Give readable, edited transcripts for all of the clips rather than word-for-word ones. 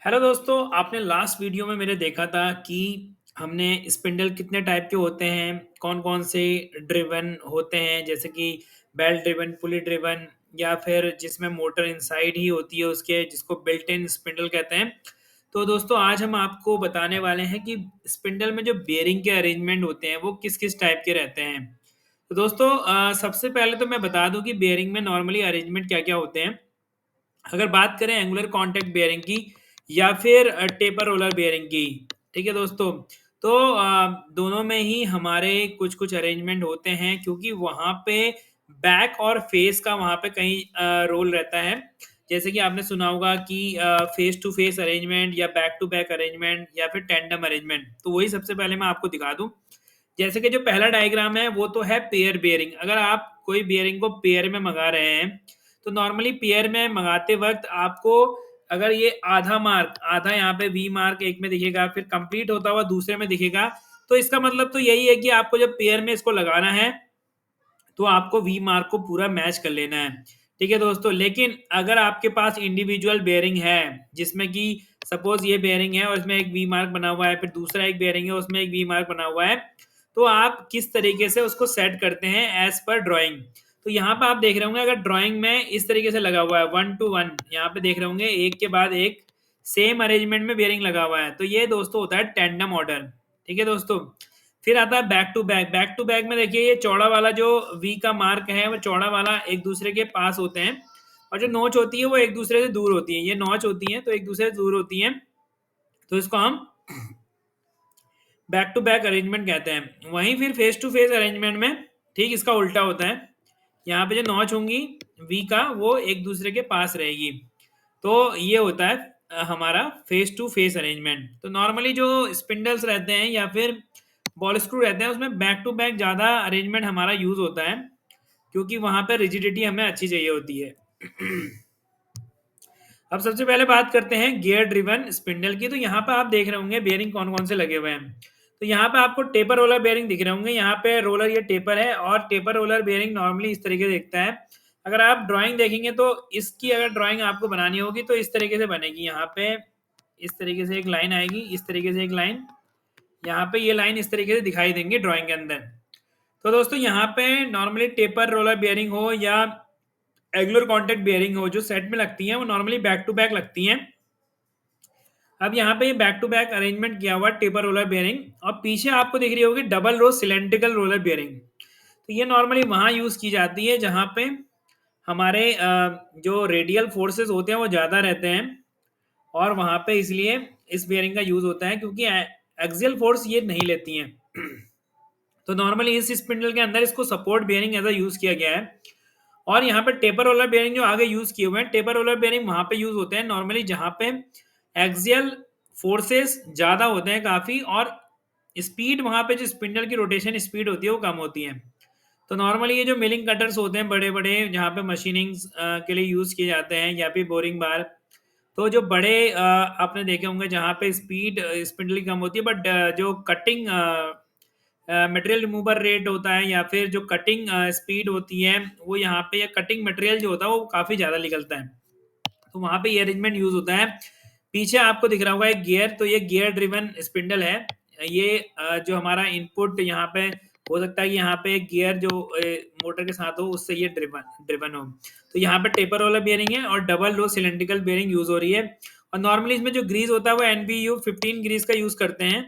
Hello दोस्तों, आपने last video में मेरे देखा था कि हमने स्पिंडल कितने टाइप के होते हैं, कौन-कौन से ड्रिवन होते हैं, जैसे कि बेल्ट ड्रिवन, पुली ड्रिवन या फिर जिसमें मोटर इनसाइड ही होती है उसके, जिसको बिल्ट इन स्पिंडल कहते हैं। तो दोस्तों आज हम आपको बताने वाले हैं कि स्पिंडल में जो बेयरिंग के अरेंजमेंट होते हैं, वो किस-किस टाइप के रहते हैं। तो दोस्तों सबसे पहले तो मैं बता दूँ कि बेयरिंग में नॉर्मली अरेंजमेंट क्या-क्या होते हैं। अगर बात करें एंगुलर कॉन्टैक्ट बेयरिंग की या फिर टेपर रोलर बेयरिंग की, ठीक है दोस्तों? तो दोनों में ही हमारे कुछ-कुछ अरेंजमेंट होते हैं क्योंकि वहाँ पे बैक और फेस का वहाँ पे कहीं रोल रहता है। जैसे कि आपने सुना होगा कि फेस टू फेस अरेंजमेंट या बैक टू बैक अरेंजमेंट या फिर टैंडेम अरेंजमेंट। तो वही सबसे पहले मैं आपको दिखा दूँ। जैसे कि जो पहला डायग्राम है वो तो है पेयर बेयरिंग। अगर आप कोई बेयरिंग को पेयर में मँगा रहे हैं, तो नॉर्मली पेयर में मँगाते वक़्त आपको अगर ये आधा यहाँ पे वी मार्क एक में दिखेगा, फिर कंप्लीट होता हुआ दूसरे में दिखेगा, तो इसका मतलब तो यही है कि आपको जब पेयर में इसको लगाना है, तो आपको वी मार्क को पूरा मैच कर लेना है। ठीक है दोस्तों? लेकिन अगर आपके पास इंडिविजुअल बेयरिंग है, जिसमें कि सपोज़ ये बेयरिंग है और इसमें एक वी मार्क बना हुआ है, फिर दूसरा एक बेयरिंग है, उसमें एक वी मार्क बना हुआ है, तो आप किस तरीके से उसको सेट करते हैं एज़ पर ड्राइंग। तो यहाँ पे आप देख रहे होंगे अगर ड्राइंग में इस तरीके से लगा हुआ है 1 टू 1 यहाँ पे देख रहे होंगे एक के बाद एक सेम अरेंजमेंट में बेयरिंग लगा हुआ है। तो ये दोस्तों होता है टैंडेम ऑर्डर। ठीक है दोस्तों? फिर आता है back to back. Back to back में देखिए ये चौड़ा वाला जो वी का मार्क है वो चौड़ा वाला एक दूसरे के पास होते हैं और जो नोच होती है वो एक दूसरे से दूर होती है। ये नोच होती है तो एक दूसरे से दूर होती है, तो इसको हम बैक टू बैक अरेंजमेंट कहते हैं। वहीं फिर फेस टू फेस अरेंजमेंट में ठीक इसका उल्टा होता है। यहाँ पे जो नॉच होंगी वी का वो एक दूसरे के पास रहेगी। तो ये होता है हमारा फेस टू फेस अरेंजमेंट। तो नॉर्मली जो स्पिंडल्स रहते हैं या फिर बॉल स्क्रू रहते हैं उसमें बैक टू बैक ज़्यादा अरेंजमेंट हमारा यूज़ होता है क्योंकि वहाँ पे रिजिडिटी हमें अच्छी चाहिए होती है। अब सबसे पहले बात करते हैं गियर ड्रिवन स्पिंडल की। तो यहाँ पे आप देख रहे होंगे बेयरिंग कौन-कौन से लगे हुए हैं। तो यहाँ पे आपको टेपर रोलर बेयरिंग दिख रहे होंगे। यहाँ पे रोलर ये टेपर है और टेपर रोलर बेयरिंग नॉर्मली इस तरीके से दिखता है। अगर आप ड्राइंग देखेंगे तो इसकी अगर ड्राइंग आपको बनानी होगी तो इस तरीके से बनेगी। यहाँ पे इस तरीके से एक लाइन आएगी, इस तरीके से एक लाइन, यहाँ पे ये लाइन इस तरीके से दिखाई देंगी ड्राइंग के अंदर। तो दोस्तों यहाँ पे नॉर्मली टेपर रोलर बेयरिंग हो या एंगुलर कॉन्टैक्ट बेयरिंग हो जो सेट में लगती हैं वो नॉर्मली बैक टू बैक लगती हैं। अब यहाँ पे बैक टू बैक अरेंजमेंट किया हुआ टेपर रोलर बेयरिंग और पीछे आपको दिख रही होगी double row cylindrical roller bearing. तो ये नॉर्मली वहाँ यूज़ की जाती है जहाँ पे हमारे जो रेडियल फोर्सेस होते हैं वो ज़्यादा रहते हैं और वहाँ पे इसलिए इस बेयरिंग का यूज़ होता है क्योंकि एक्सियल फोर्स ये नहीं लेती हैं। तो नॉर्मली इस स्पिंडल के अंदर इसको support bearing as a use किया गया है। और यहाँ पे टेपर रोलर बेयरिंग जो आगे यूज़ किए हुए हैं, टेपर रोलर बेयरिंग वहाँ पे यूज़ होते हैं नॉर्मली जहाँ पे एक्सियल फोर्सेस ज़्यादा होते हैं काफ़ी और स्पीड वहाँ पे जो स्पिंडल की रोटेशन स्पीड होती है वो कम होती है। तो नॉर्मली ये जो मिलिंग कटर्स होते हैं बड़े-बड़े जहाँ पे मशीनिंग्स के लिए यूज़ किए जाते हैं या फिर बोरिंग बार, तो जो बड़े आपने देखे होंगे जहाँ पे स्पीड स्पिंडल की कम होती है बट जो कटिंग मटेरियल रिमूवर रेट होता है या फिर जो कटिंग स्पीड होती है वो यहाँ पे या कटिंग मटेरियल जो होता है वो काफ़ी ज़्यादा निकलता है। तो वहाँ पे ये अरेंजमेंट यूज़ होता है। पीछे आपको दिख रहा होगा एक गियर, तो ये गियर ड्रिवन स्पिंडल है। ये जो हमारा इनपुट यहाँ पे हो सकता है कि यहाँ पे एक गियर जो मोटर के साथ हो उससे ये ड्रिवन ड्रिवन हो। तो यहाँ पे टेपर वाला बेयरिंग है और double row cylindrical bearing use हो रही है और नॉर्मली इसमें जो ग्रीस होता है वो एनबीयू 15 ग्रीस का यूज़ करते हैं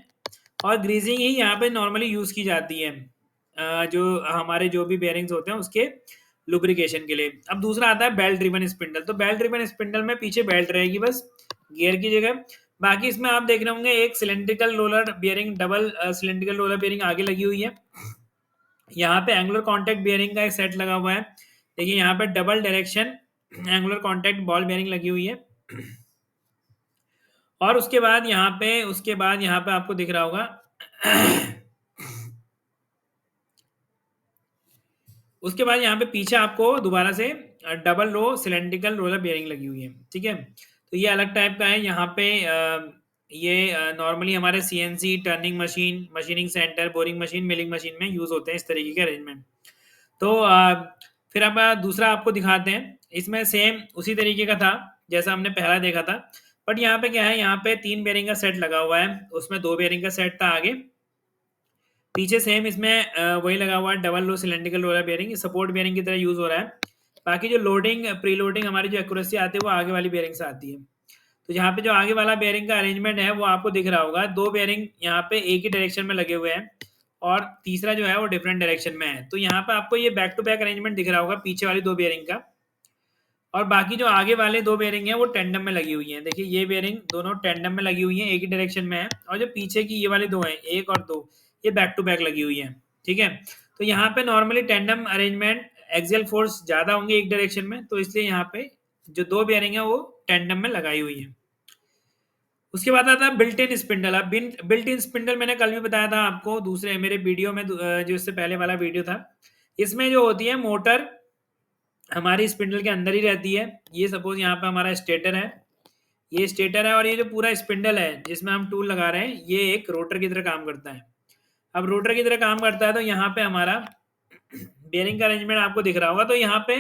और ग्रीसिंग ही यहाँ पे नॉर्मली यूज़ की जाती है जो हमारे जो भी बेयरिंग्स होते हैं उसके लुब्रिकेशन के लिए। अब दूसरा आता है बेल्ट ड्रिवन स्पिंडल। तो बेल्ट ड्रिवन स्पिंडल में पीछे बेल्ट रहेगी बस गियर की जगह। बाकी इसमें आप देख रहे होंगे एक cylindrical roller bearing double cylindrical roller bearing आगे लगी हुई है। यहाँ पे एंगुलर कॉन्टैक्ट बेयरिंग का एक सेट लगा हुआ है। देखिए यहाँ पे double direction angular contact ball bearing लगी हुई है और उसके बाद यहाँ पे आपको दिख रहा होगा उसके बाद यहाँ पे पीछे आपको दोबारा से double row cylindrical roller bearing लगी हुई है। ठीक है, तो ये अलग टाइप का है। यहाँ पे ये नॉर्मली हमारे CNC turning machine, machining centre, boring machine, milling machine में यूज़ होते हैं इस तरीके के अरेंजमेंट। तो फिर अब दूसरा आपको दिखाते हैं। इसमें सेम उसी तरीके का था जैसा हमने पहला देखा था। बट यहाँ पे क्या है, यहाँ पे 3 बेयरिंग का सेट लगा हुआ है, उसमें 2 बेयरिंग का सेट था आगे, पीछे सेम इसमें वही लगा हुआ है, double row cylindrical roller bearing, support bearing की तरह यूज हो रहा है। बाकी जो लोडिंग प्री लोडिंग हमारी जो एक्यूरेसी आती है वो आगे वाली बेयरिंग से आती है। तो यहाँ पे जो आगे वाला बेयरिंग का अरेंजमेंट है वो आपको दिख रहा होगा, 2 बेयरिंग यहाँ पे एक ही डायरेक्शन में लगे हुए हैं और तीसरा जो है वो डिफरेंट डायरेक्शन में है। तो यहाँ पे आपको ये बैक टू बैक अरेंजमेंट दिख रहा होगा पीछे वाली 2 बेयरिंग का, और बाकी जो आगे वाले 2 बेयरिंग हैं वो टेंडम में लगी हुई हैं। देखिए ये बेयरिंग दोनों टेंडम में लगी हुई हैं, एक ही डायरेक्शन में है, और जो पीछे की ये वाली 2 हैं, 1 और 2, ये बैक टू बैक लगी हुई हैं। ठीक है, तो यहाँ पे normally tandem arrangement axial force ज्यादा होंगे एक डायरेक्शन में, तो इसलिए यहाँ पे जो 2 बेयरिंग है वो टेंडम में लगाई हुई है। उसके बाद आता है बिल्ट इन स्पिंडल। अब बिल्ट इन स्पिंडल मैंने कल भी बताया था आपको दूसरे मेरे वीडियो में, जो इससे पहले वाला वीडियो था। इसमें जो होती है मोटर हमारी स्पिंडल के अंदर ही रहती है। ये सपोज यहाँ पे हमारा स्टेटर है, ये स्टेटर है, और ये जो पूरा स्पिंडल है जिसमें हम टूल लगा रहे हैं ये एक रोटर की तरह काम करता है। अब रोटर की तरह काम करता है तो यहाँ पे हमारा बेयरिंग का अरेंजमेंट आपको दिख रहा होगा। तो यहाँ पे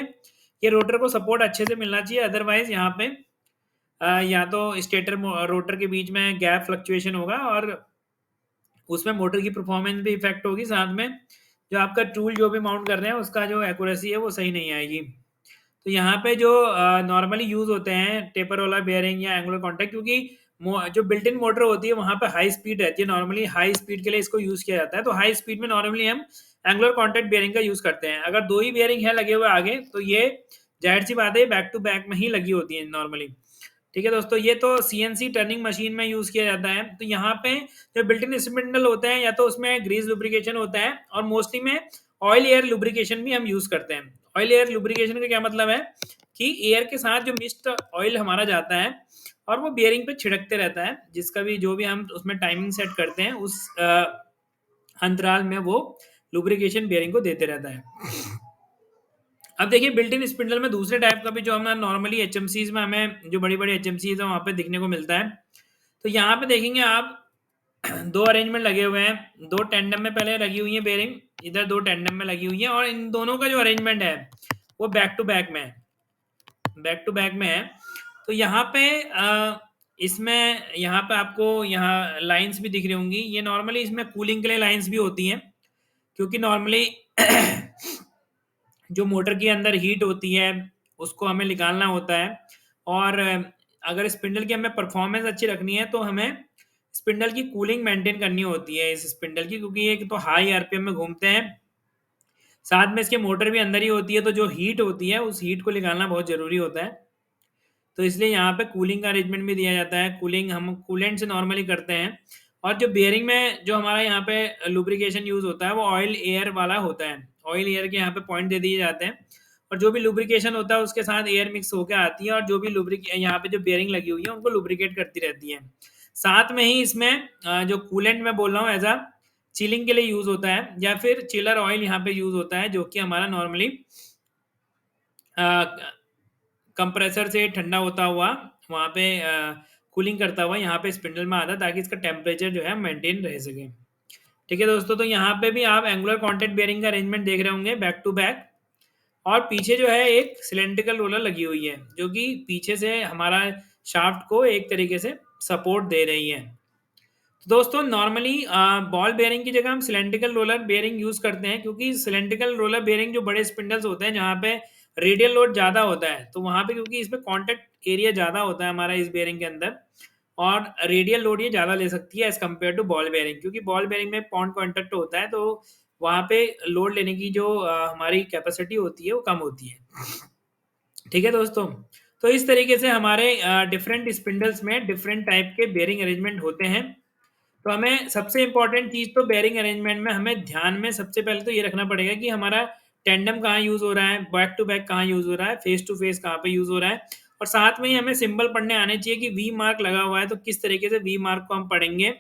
ये रोटर को सपोर्ट अच्छे से मिलना चाहिए, अदरवाइज यहाँ पे या तो स्टेटर रोटर के बीच में गैप फ्लक्चुएशन होगा और उसमें मोटर की परफॉर्मेंस भी इफेक्ट होगी, साथ में जो आपका टूल जो भी माउंट कर रहे हैं उसका जो एक्यूरेसी है वो सही नहीं आएगी। तो यहाँ पे जो नॉर्मली यूज होते हैं टेपर वाला बेयरिंग या एंगुलर कॉन्टैक्ट, क्योंकि जो बिल्ट इन मोटर होती है वहाँ पे हाई स्पीड रहती है, नॉर्मली हाई स्पीड के लिए इसको यूज किया जाता है। तो हाई स्पीड में नॉर्मली हम एंगुलर कॉन्टैक्ट बेयरिंग का यूज करते हैं। अगर 2 ही बेयरिंग है लगे हुए आगे तो ये जाहिर सी बात है बैक टू बैक में ही लगी होती है नॉर्मली। ठीक है दोस्तों, ये तो सीएनसी टर्निंग मशीन में यूज किया जाता है। तो यहाँ पे जो बिल्ट इन स्पिंडल होते हैं या तो उसमें ग्रीस लुब्रिकेशन होता है, और मोस्टली में ऑयल एयर लुब्रिकेशन भी हम यूज करते हैं। ऑयल एयर लुब्रिकेशन का क्या मतलब है कि एयर के साथ जो मिस्ट ऑयल हमारा जाता है और वो बियरिंग पे छिड़कते रहता है, जिसका भी जो भी हम उसमें टाइमिंग सेट करते हैं उस अंतराल में वो लुब्रिकेशन बियरिंग को देते रहता है। अब देखिए बिल्ट इन स्पिंडल में दूसरे टाइप का भी जो हमें नॉर्मली एचएमसीज में हमें जो बड़ी बड़ी एचएमसीज है वहाँ पे दिखने को मिलता है। तो यहाँ पे देखेंगे आप 2 अरेंजमेंट लगे हुए हैं, 2 टेंडम में पहले लगी हुई है बेयरिंग, इधर 2 टेंडम में लगी हुई है, और इन दोनों का जो अरेंजमेंट है वो बैक टू बैक में है, बैक टू बैक में है। तो यहाँ पे इसमें यहाँ पे आपको यहाँ लाइंस भी दिख रही होंगी, ये नॉर्मली इसमें कूलिंग के लिए लाइंस भी होती हैं, क्योंकि नॉर्मली जो मोटर के अंदर हीट होती है उसको हमें निकालना होता है, और अगर स्पिंडल की हमें परफॉर्मेंस अच्छी रखनी है तो हमें स्पिंडल की कूलिंग मेंटेन करनी होती है इस स्पिंडल की, क्योंकि ये तो हाई आरपीएम में घूमते हैं, साथ में इसके मोटर भी अंदर ही होती है, तो जो हीट होती है उस हीट को निकालना बहुत ज़रूरी होता है। तो इसलिए यहाँ पे कूलिंग का अरेंजमेंट भी दिया जाता है। कूलिंग हम कूलेंट से नॉर्मली करते हैं, और जो बियरिंग में जो हमारा यहाँ पे लुब्रिकेशन यूज होता है वो ऑयल एयर वाला होता है। ऑयल एयर के यहाँ पे पॉइंट दे दिए जाते हैं, और जो भी लुब्रिकेशन होता है उसके साथ एयर मिक्स होकर आती है, और जो भी लुब्रिक यहाँ पे जो बियरिंग लगी हुई है उनको लुब्रिकेट करती रहती है। साथ में ही इसमें जो कूलेंट मैं बोल रहा हूँ एज अ चिलिंग के लिए यूज होता है, या फिर चिलर ऑयल यहाँ पे यूज होता है, जो कि हमारा नॉर्मली कंप्रेसर से ठंडा होता हुआ वहाँ पे कूलिंग करता हुआ यहाँ पे स्पिंडल में आता है, ताकि इसका टेम्परेचर जो है मेंटेन रह सके। ठीक है दोस्तों, तो यहाँ पे भी आप एंगुलर कॉन्टैक्ट बेयरिंग का अरेंजमेंट देख रहे होंगे बैक टू बैक, और पीछे जो है एक सिलेंड्रिकल रोलर लगी हुई है जो कि पीछे से हमारा शाफ्ट को एक तरीके से सपोर्ट दे रही है। तो दोस्तों नॉर्मली बॉल बेयरिंग की जगह हम सिलेंड्रिकल रोलर बेयरिंग यूज करते हैं, क्योंकि सिलेंड्रिकल रोलर बेयरिंग जो बड़े स्पिंडल्स होते हैं जहाँ पे रेडियल लोड ज़्यादा होता है, तो वहाँ पे क्योंकि इसमें कॉन्टैक्ट एरिया ज़्यादा होता है हमारा इस बेयरिंग के अंदर, और रेडियल लोड ये ज़्यादा ले सकती है as compare to ball bearing, क्योंकि बॉल बेयरिंग में पॉन्ड कॉन्टैक्ट होता है, तो वहाँ पे लोड लेने की जो हमारी कैपेसिटी होती है वो कम होती है। ठीक है दोस्तों, तो इस तरीके से हमारे डिफरेंट स्पिंडल्स में डिफरेंट टाइप के बेयरिंग अरेंजमेंट होते हैं। तो हमें सबसे इम्पोर्टेंट चीज़ तो बेयरिंग अरेंजमेंट में हमें ध्यान में सबसे पहले तो ये रखना पड़ेगा कि हमारा टेंडम कहाँ यूज़ हो रहा है, बैक टू बैक कहाँ यूज़ हो रहा है, फेस टू फेस कहाँ पे यूज़ हो रहा है, और साथ में ही हमें सिंबल पढ़ने आने चाहिए कि वी मार्क लगा हुआ है तो किस तरीके से वी मार्क को हम पढ़ेंगे,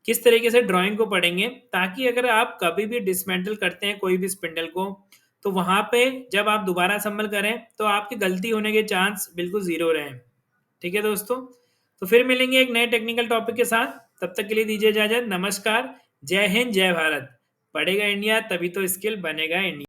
किस तरीके से ड्राइंग को पढ़ेंगे, ताकि अगर आप कभी भी डिसमेंटल करते हैं कोई भी स्पिंडल को, तो वहाँ पे जब आप दोबारा असेंबल करें तो आपकी गलती होने के चांस बिल्कुल ज़ीरो रहें। ठीक है दोस्तों, तो फिर मिलेंगे एक नए टेक्निकल टॉपिक के साथ, तब तक के लिए दीजिए इजाजत। नमस्कार, जय हिंद, जय भारत। पढ़ेगा इंडिया तभी तो स्किल बनेगा इंडिया।